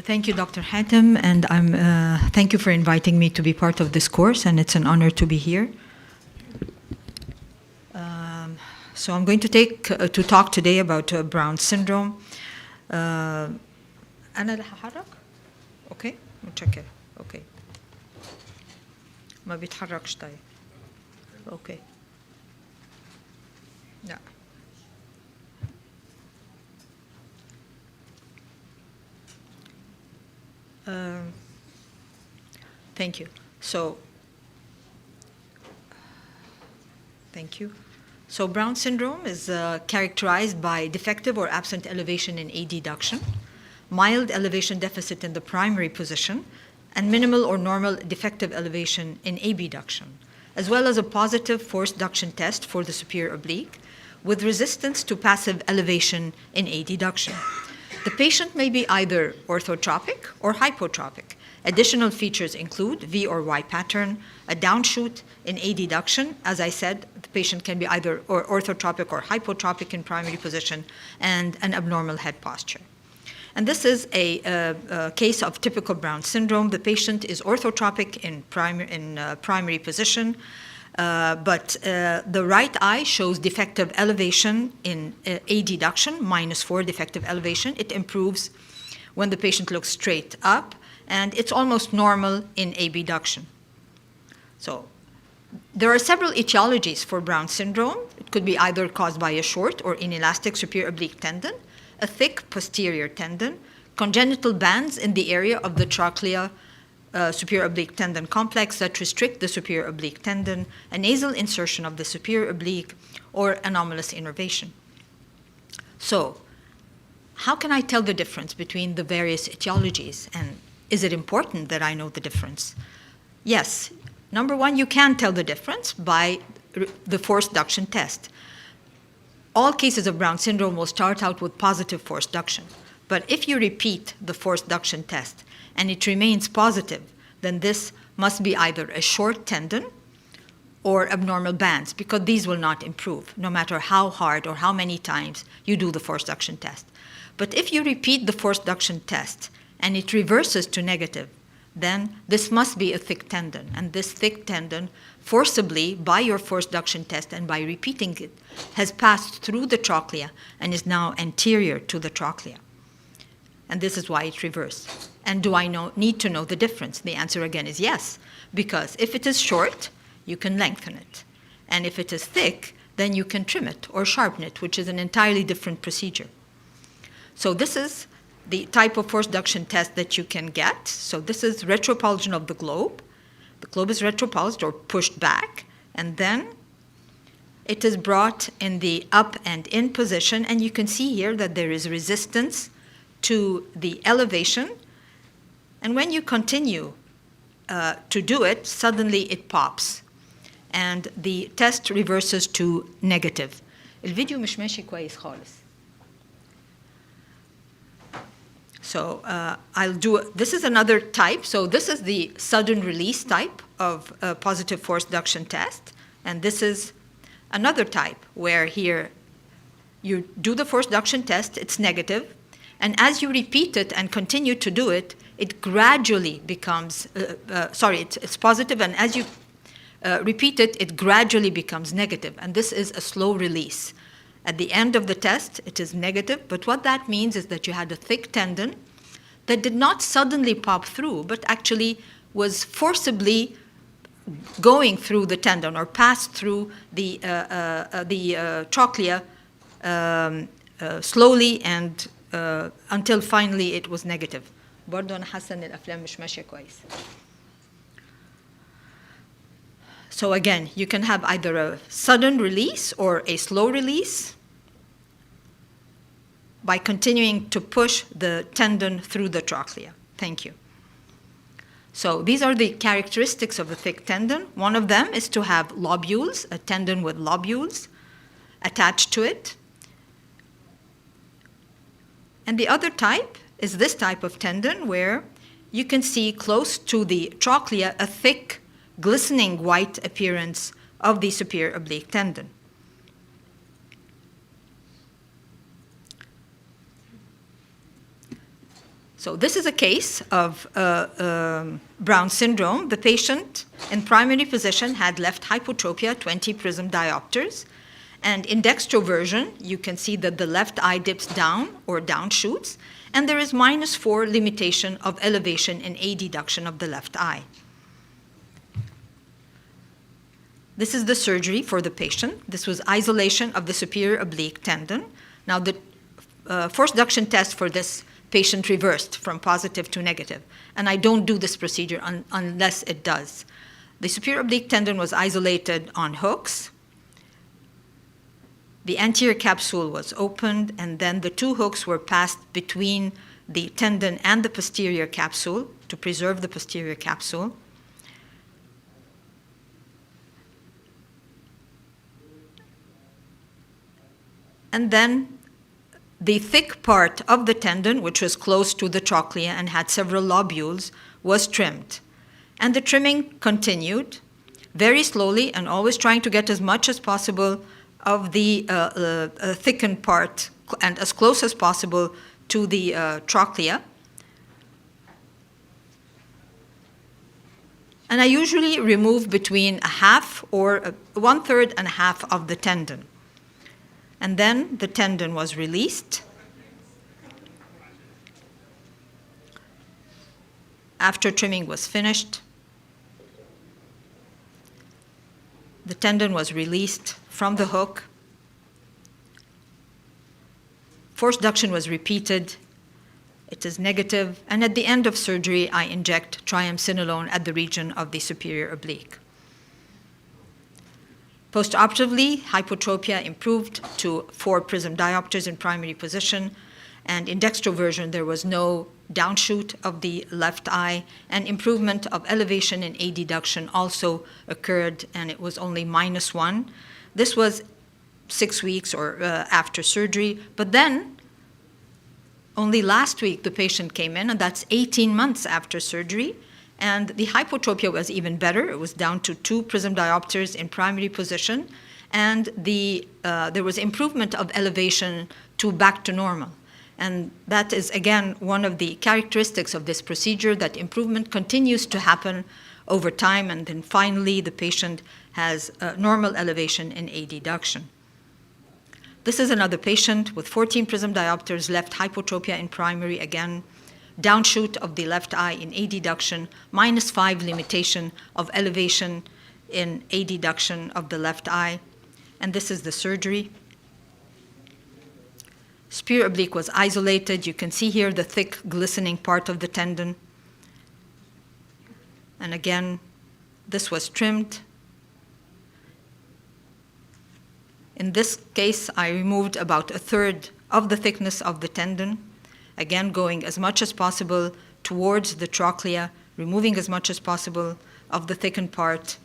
Thank you, Dr. Hatem, and thank you for inviting me to be part of this course, and it's an honor to be here. So I'm going to talk today about Brown syndrome. أنا اللي هحرك؟ Okay, متشكر. Okay. ما بيتحركش طيب. Okay. لا. Thank you. Thank you. So Brown syndrome is characterized by defective or absent elevation in A deduction, mild elevation deficit in the primary position, and minimal or normal defective elevation in A abduction, as well as a positive forced duction test for the superior oblique with resistance to passive elevation in A deduction. The patient may be either orthotropic or hypotropic. Additional features include V or Y pattern, a downshoot in A deduction. As I said, the patient can be either orthotropic or hypotropic in primary position, and an abnormal head posture. And this is a case of typical Brown syndrome. The patient is orthotropic in primary position, but the right eye shows defective elevation in A deduction, -4 defective elevation. It improves when the patient looks straight up, and it's almost normal in abduction. So there are several etiologies for Brown syndrome. It could be either caused by a short or inelastic superior oblique tendon, a thick posterior tendon, congenital bands in the area of the trochlea superior oblique tendon complex that restrict the superior oblique tendon, a nasal insertion of the superior oblique, or anomalous innervation. So how can I tell the difference between the various etiologies, and is it important that I know the difference? Yes. Number one, you can tell the difference by the forced duction test. All cases of Brown syndrome will start out with positive forced duction. But if you repeat the forced duction test and it remains positive, then this must be either a short tendon or abnormal bands, because these will not improve, no matter how hard or how many times you do the forced duction test. But if you repeat the forced duction test and it reverses to negative, then this must be a thick tendon. And this thick tendon, forcibly, by your forced duction test and by repeating it, has passed through the trochlea and is now anterior to the trochlea. And this is why it reversed. And do I need to know the difference? The answer again is yes, because if it is short, you can lengthen it. And if it is thick, then you can trim it or sharpen it, which is an entirely different procedure. So this is the type of forced duction test that you can get. So this is retropulsion of the globe. The globe is retropulsed or pushed back, and then it is brought in the up and in position, and you can see here that there is resistance to the elevation, and when you continue to do it, suddenly it pops, and the test reverses to negative. الفيديو مش ماشي كويس خالص. So this is another type. So this is the sudden release type of positive forced duction test. And this is another type where here you do the forced duction test, it's negative. And as you repeat it and continue to do it, it gradually becomes, it's positive. And as you repeat it, it gradually becomes negative. And this is a slow release. At the end of the test, it is negative, but what that means is that you had a thick tendon that did not suddenly pop through, but actually was forcibly going through the tendon or passed through the trochlea slowly and until finally it was negative. برضه أنا حاسة إن الأفلام مش ماشية كويس. So again, you can have either a sudden release or a slow release by continuing to push the tendon through the trochlea. Thank you. So these are the characteristics of a thick tendon. One of them is to have lobules, a tendon with lobules attached to it. And the other type is this type of tendon where you can see close to the trochlea a thick, glistening white appearance of the superior oblique tendon. So this is a case of Brown syndrome. The patient in primary position had left hypotropia, 20 prism diopters. And in dextroversion, you can see that the left eye dips down or downshoots, and there is -4 limitation of elevation in adduction of the left eye. This is the surgery for the patient. This was isolation of the superior oblique tendon. Now, the force duction test for this patient reversed from positive to negative, and I don't do this procedure unless it does. The superior oblique tendon was isolated on hooks. The anterior capsule was opened, and then the 2 hooks were passed between the tendon and the posterior capsule to preserve the posterior capsule. And then the thick part of the tendon, which was close to the trochlea and had several lobules, was trimmed. And the trimming continued very slowly and always trying to get as much as possible of the thickened part and as close as possible to the trochlea. And I usually remove between a half or 1/3 and a half of the tendon. And then the tendon was released. After trimming was finished, the tendon was released from the hook. Force duction was repeated. It is negative. And at the end of surgery, I inject triamcinolone at the region of the superior oblique. Postoperatively, hypotropia improved to 4 prism diopters in primary position, and in dextroversion there was no downshoot of the left eye, and improvement of elevation in adduction also occurred, and it was only -1. This was 6 weeks or after surgery, but then only last week the patient came in, and that's 18 months after surgery. And the hypotropia was even better. It was down to 2 prism diopters in primary position, and there was improvement of elevation to back to normal. And that is, again, one of the characteristics of this procedure, that improvement continues to happen over time, and then finally the patient has normal elevation in adduction. This is another patient with 14 prism diopters, left hypotropia in primary again, downshoot of the left eye in adduction, -5 limitation of elevation in adduction of the left eye. And this is the surgery. Superior oblique was isolated. You can see here the thick, glistening part of the tendon. And again, this was trimmed. In this case, I removed about 1/3 of the thickness of the tendon. Again, going as much as possible towards the trochlea, removing as much as possible of the thickened part.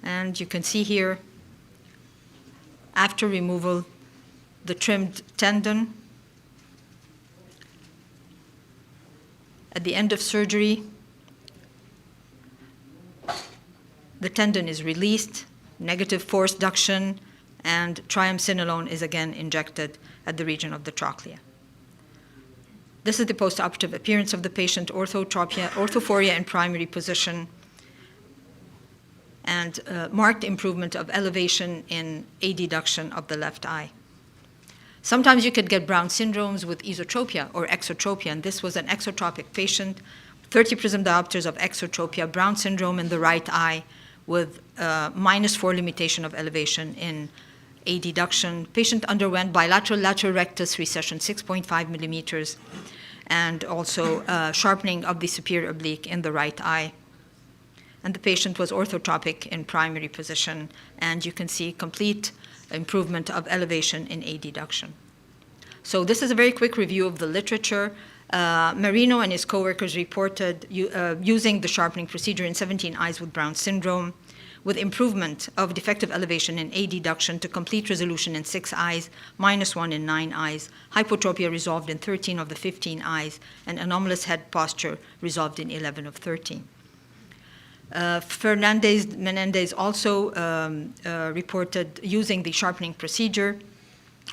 And you can see here, after removal, the trimmed tendon. At the end of surgery, the tendon is released, negative force duction, and triamcinolone is again injected at the region of the trochlea. This is the postoperative appearance of the patient: orthophoria in primary position, and marked improvement of elevation in adduction of the left eye. Sometimes you could get Brown syndromes with esotropia or exotropia, and this was an exotropic patient, 30 prism diopters of exotropia, Brown syndrome in the right eye with -4 limitation of elevation in adduction. Patient underwent bilateral lateral rectus recession, 6.5 millimeters, and also sharpening of the superior oblique in the right eye. And the patient was orthotropic in primary position, and you can see complete improvement of elevation in adduction. So this is a very quick review of the literature. Marino and his coworkers reported using the sharpening procedure in 17 eyes with Brown syndrome, with improvement of defective elevation in adduction to complete resolution in 6 eyes, -1 in 9 eyes, hypotropia resolved in 13 of the 15 eyes, and anomalous head posture resolved in 11 of 13. Menendez also reported using the sharpening procedure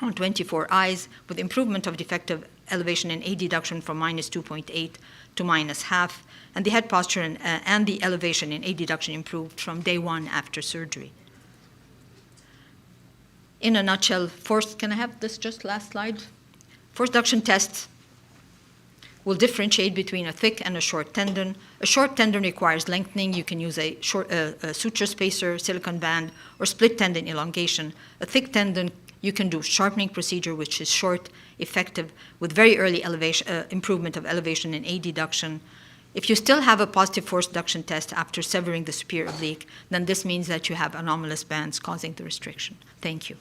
on 24 eyes with improvement of defective elevation in adduction from -2.8 to -0.5, and the head posture and the elevation in adduction improved from day 1 after surgery. In a nutshell, can I have this just last slide? Force duction tests will differentiate between a thick and a short tendon. A short tendon requires lengthening. You can use a suture spacer, silicone band, or split tendon elongation. A thick tendon, you can do sharpening procedure, which is short, effective, with very early improvement of elevation in adduction. If you still have a positive force duction test after severing the superior oblique, then this means that you have anomalous bands causing the restriction. Thank you.